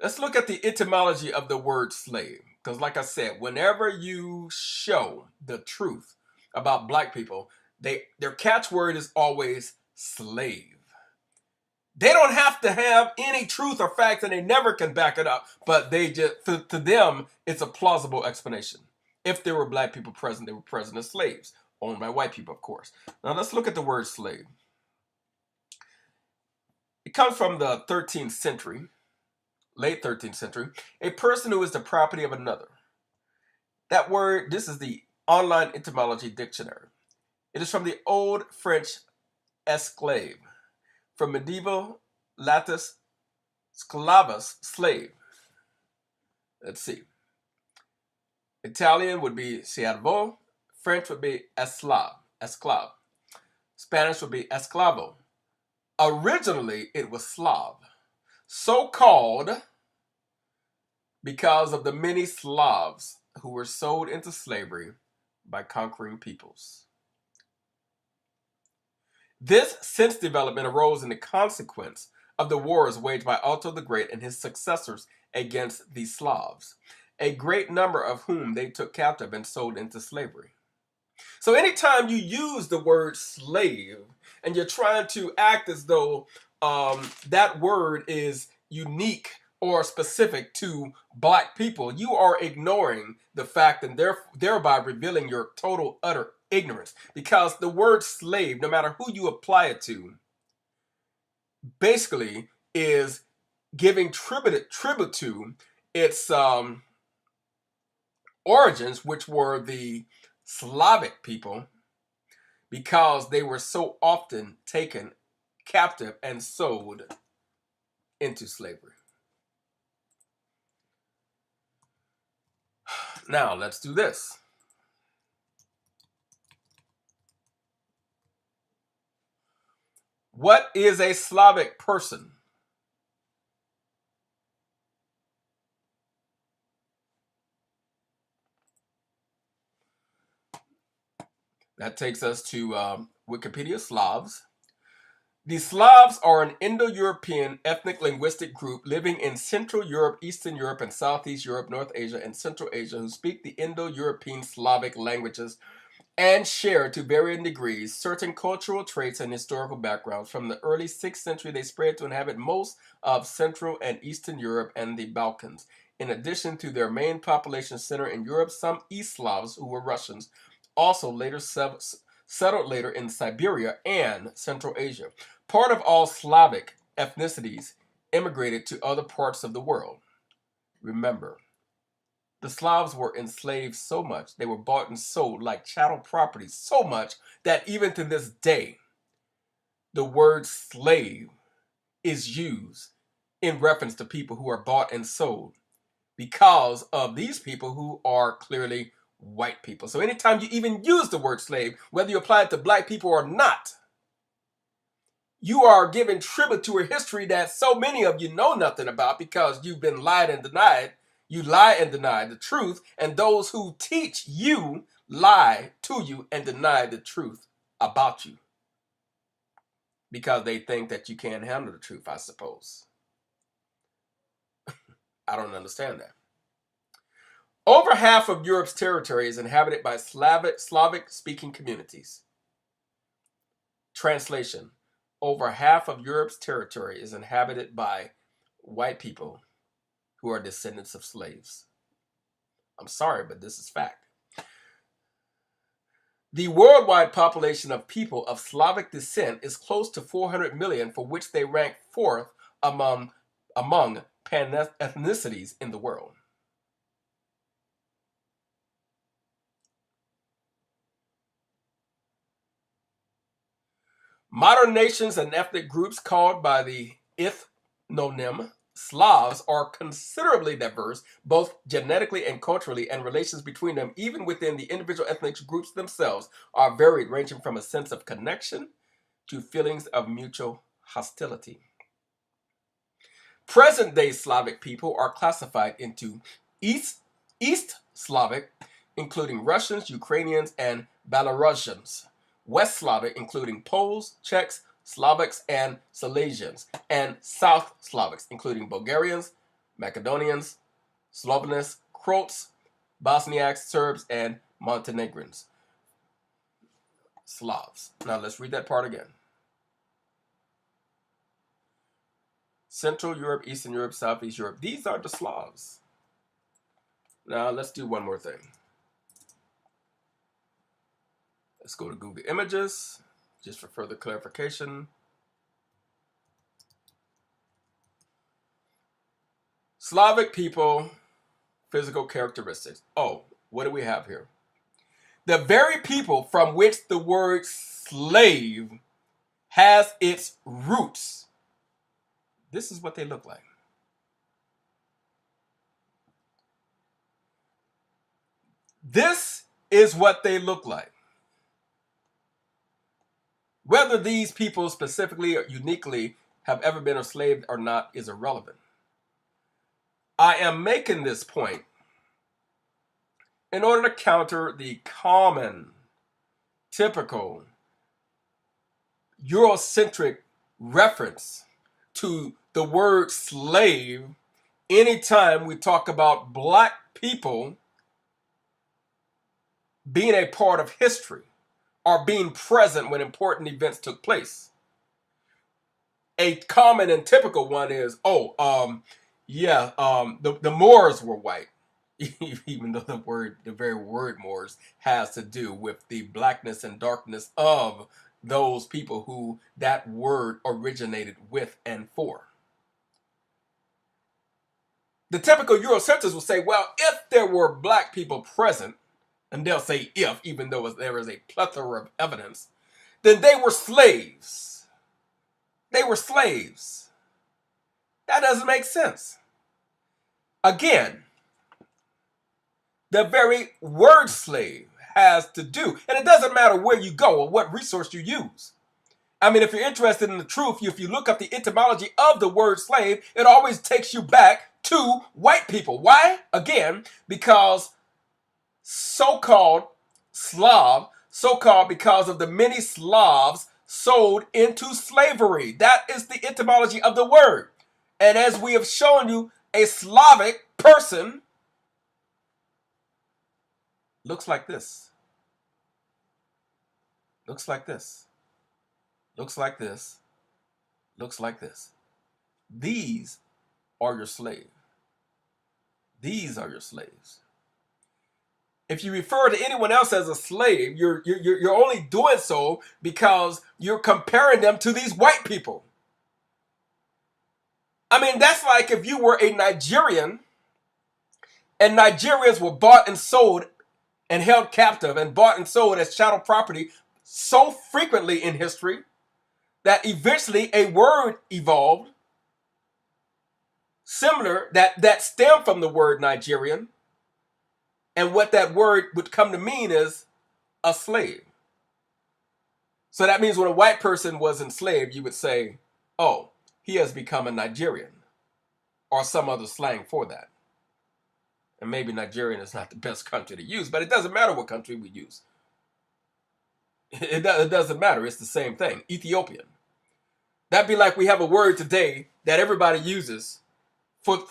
Let's look at the etymology of the word slave. Because like I said, whenever you show the truth about black people, their catchword is always slave. They don't have to have any truth or facts, and they never can back it up. But they just, to them, it's a plausible explanation. If there were black people present, they were present as slaves, owned by white people, of course. Now let's look at the word slave. It comes from the 13th century, late 13th century, a person who is the property of another. That word, this is the online etymology dictionary. It is from the Old French esclave, from medieval Latus sclavus, slave. Let's see. Italian would be siervo, French would be esclave. Spanish would be esclavo. Originally, it was Slav, so called because of the many Slavs who were sold into slavery by conquering peoples. This since development arose in the consequence of the wars waged by Otto the Great and his successors against the Slavs, a great number of whom they took captive and sold into slavery. So anytime you use the word slave and you're trying to act as though that word is unique or specific to black people, you are ignoring the fact and thereby revealing your total, utter ignorance. Because the word slave, no matter who you apply it to, basically is giving tribute to its origins, which were the Slavic people, because they were so often taken captive and sold into slavery. Now, let's do this. What is a Slavic person? That takes us to Wikipedia, Slavs. The Slavs are an Indo-European ethnic linguistic group living in Central Europe, Eastern Europe, and Southeast Europe, North Asia, and Central Asia who speak the Indo-European Slavic languages and share to varying degrees certain cultural traits and historical backgrounds. From the early 6th century, they spread to inhabit most of Central and Eastern Europe and the Balkans. In addition to their main population center in Europe, some East Slavs, who were Russians, also later settled later in Siberia and Central Asia. Part of all Slavic ethnicities immigrated to other parts of the world. Remember, the Slavs were enslaved so much, they were bought and sold like chattel property so much that even to this day, the word slave is used in reference to people who are bought and sold because of these people who are clearly white people. So anytime you even use the word slave, whether you apply it to black people or not, you are giving tribute to a history that so many of you know nothing about because you've been lied and denied. You lie and deny the truth, and those who teach you lie to you and deny the truth about you because they think that you can't handle the truth, I suppose. I don't understand that. Over half of Europe's territory is inhabited by Slavic-speaking communities. Translation: over half of Europe's territory is inhabited by white people who are descendants of slaves. I'm sorry, but this is fact. The worldwide population of people of Slavic descent is close to 400 million, for which they rank fourth among pan-ethnicities in the world. Modern nations and ethnic groups called by the ethnonym Slavs are considerably diverse, both genetically and culturally, and relations between them, even within the individual ethnic groups themselves, are varied, ranging from a sense of connection to feelings of mutual hostility. Present-day Slavic people are classified into East Slavic, including Russians, Ukrainians, and Belarusians; West Slavic, including Poles, Czechs, Slovaks, and Silesians; and South Slavics, including Bulgarians, Macedonians, Slovenians, Croats, Bosniaks, Serbs, and Montenegrins. Slavs. Now let's read that part again. Central Europe, Eastern Europe, Southeast Europe. These are the Slavs. Now let's do one more thing. Let's go to Google Images, just for further clarification. Slavic people, physical characteristics. Oh, what do we have here? The very people from which the word slave has its roots. This is what they look like. This is what they look like. Whether these people specifically or uniquely have ever been enslaved or not is irrelevant. I am making this point in order to counter the common, typical, Eurocentric reference to the word slave anytime we talk about black people being a part of history or being present when important events took place. A common and typical one is, the Moors were white. Even though the very word Moors has to do with the blackness and darkness of those people who that word originated with and for. The typical Eurocentrists will say, well, if there were black people present, and they'll say if, even though there is a plethora of evidence, then they were slaves. They were slaves. That doesn't make sense. Again, the very word slave has to do, and it doesn't matter where you go or what resource you use. I mean, if you're interested in the truth, if you look up the etymology of the word slave, it always takes you back to white people. Why? Again, because so-called Slav, so-called because of the many Slavs sold into slavery. That is the etymology of the word. And as we have shown you, a Slavic person looks like this. Looks like this. Looks like this. Looks like this. These are your slaves. These are your slaves. If you refer to anyone else as a slave, you're only doing so because you're comparing them to these white people. I mean, that's like if you were a Nigerian and Nigerians were bought and sold and held captive and bought and sold as chattel property so frequently in history that eventually a word evolved similar that stemmed from the word Nigerian. And what that word would come to mean is a slave. So that means when a white person was enslaved, you would say, oh, he has become a Nigerian, or some other slang for that. And maybe Nigerian is not the best country to use, but it doesn't matter what country we use. It doesn't matter. It's the same thing. Ethiopian. That'd be like we have a word today that everybody uses for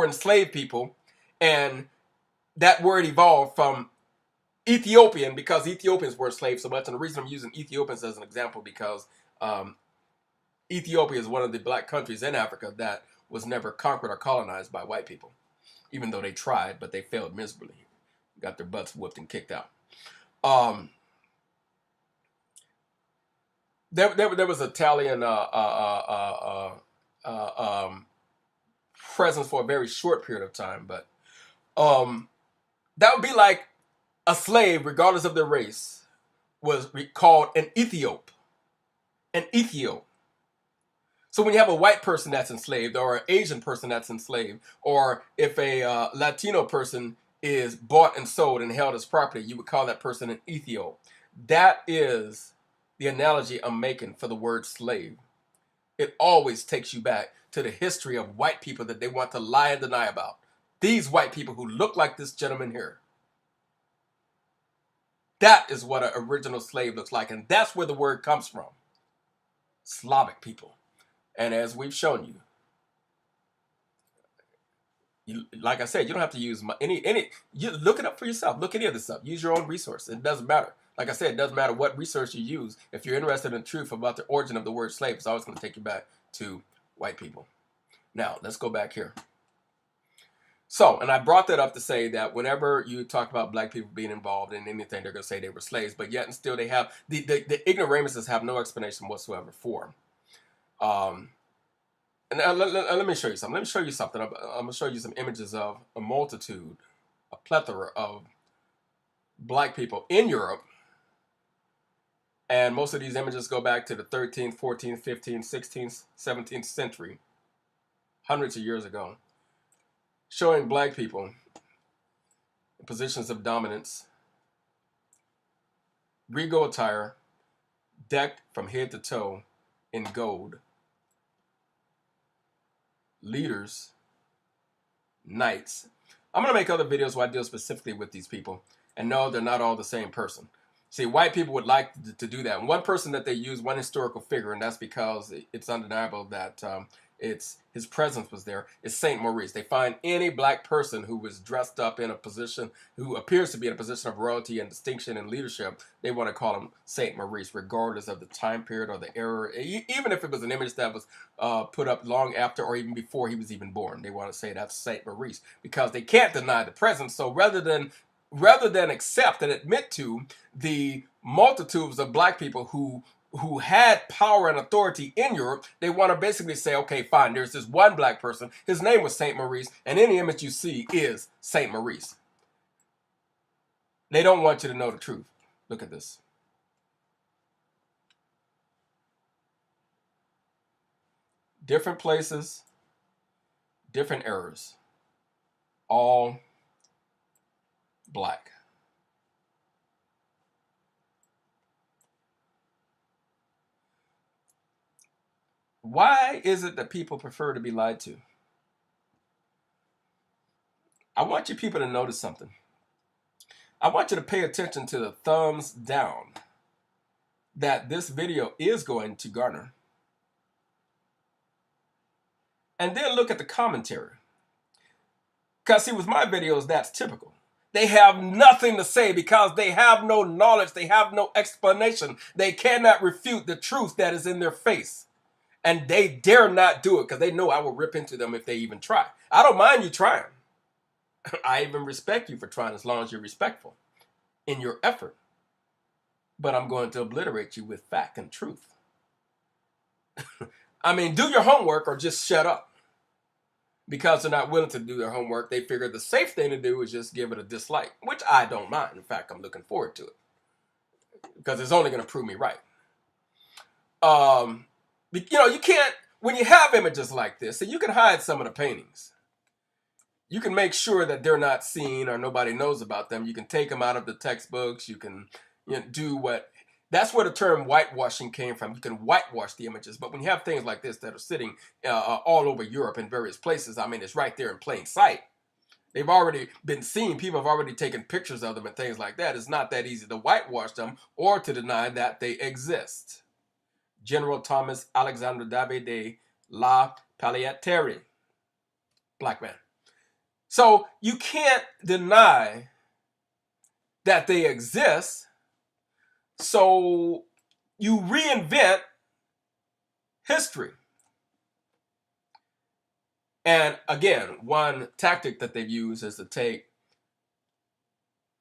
enslaved people, and that word evolved from Ethiopian because Ethiopians were slaves so much. And the reason I'm using Ethiopians as an example because Ethiopia is one of the black countries in Africa that was never conquered or colonized by white people, even though they tried, but they failed miserably. Got their butts whooped and kicked out. There was Italian presence for a very short period of time, but that would be like a slave, regardless of their race, was called an Ethiop. An Ethiop. So when you have a white person that's enslaved, or an Asian person that's enslaved, or if a Latino person is bought and sold and held as property, you would call that person an Ethiop. That is the analogy I'm making for the word slave. It always takes you back to the history of white people that they want to lie and deny about. These white people who look like this gentleman here. That is what an original slave looks like, and that's where the word comes from. Slavic people. And as we've shown you, Like I said, you don't have to use you look it up for yourself. Look any of this up. Use your own resource. It doesn't matter. Like I said, it doesn't matter what resource you use. If you're interested in truth about the origin of the word slave, it's always going to take you back to white people. Now, let's go back here. So, and I brought that up to say that whenever you talk about black people being involved in anything, they're going to say they were slaves, but yet and still they have, the ignoramuses have no explanation whatsoever for. And let me show you something. Let me show you something. I'm going to show you some images of a multitude, a plethora of black people in Europe. And most of these images go back to the 13th, 14th, 15th, 16th, 17th century, hundreds of years ago, showing black people in positions of dominance, regal attire, decked from head to toe in gold, leaders, knights. I'm going to make other videos where I deal specifically with these people. And no, they're not all the same person. See, white people would like to do that. And one person that they use, one historical figure, and that's because it's undeniable that his presence was there, is Saint Maurice. They find any black person who was dressed up in a position, who appears to be in a position of royalty and distinction and leadership, they want to call him Saint Maurice, regardless of the time period or the era. Even if it was an image that was put up long after or even before he was even born, they want to say that's Saint Maurice because they can't deny the presence. So rather than accept and admit to the multitudes of black people who had power and authority in Europe, they want to basically say, okay, fine, there's this one black person, his name was Saint Maurice, and any image you see is Saint Maurice. They don't want you to know the truth. Look at this. Different places, different eras, all black. Why is it that people prefer to be lied to? I want you people to notice something. I want you to pay attention to the thumbs down that this video is going to garner. And then look at the commentary. Because see, with my videos, that's typical. They have nothing to say because they have no knowledge. They have no explanation. They cannot refute the truth that is in their face. And they dare not do it because they know I will rip into them if they even try. I don't mind you trying. I even respect you for trying as long as you're respectful in your effort. But I'm going to obliterate you with fact and truth. I mean, do your homework or just shut up. Because they're not willing to do their homework, they figure the safe thing to do is just give it a dislike, which I don't mind. In fact, I'm looking forward to it because it's only going to prove me right. You know, you can't, when you have images like this, so you can hide some of the paintings. You can make sure that they're not seen or nobody knows about them. You can take them out of the textbooks. You can do what, that's where the term whitewashing came from. You can whitewash the images. But when you have things like this that are sitting all over Europe in various places, I mean, it's right there in plain sight. They've already been seen. People have already taken pictures of them and things like that. It's not that easy to whitewash them or to deny that they exist. General Thomas Alexander David de la Peletier, black man. So you can't deny that they exist. So you reinvent history. And again, one tactic that they've used is to take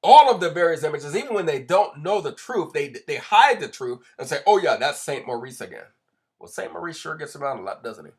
all of the various images, even when they don't know the truth, they hide the truth and say, oh yeah, that's Saint Maurice again. Well, Saint Maurice sure gets around a lot, doesn't he?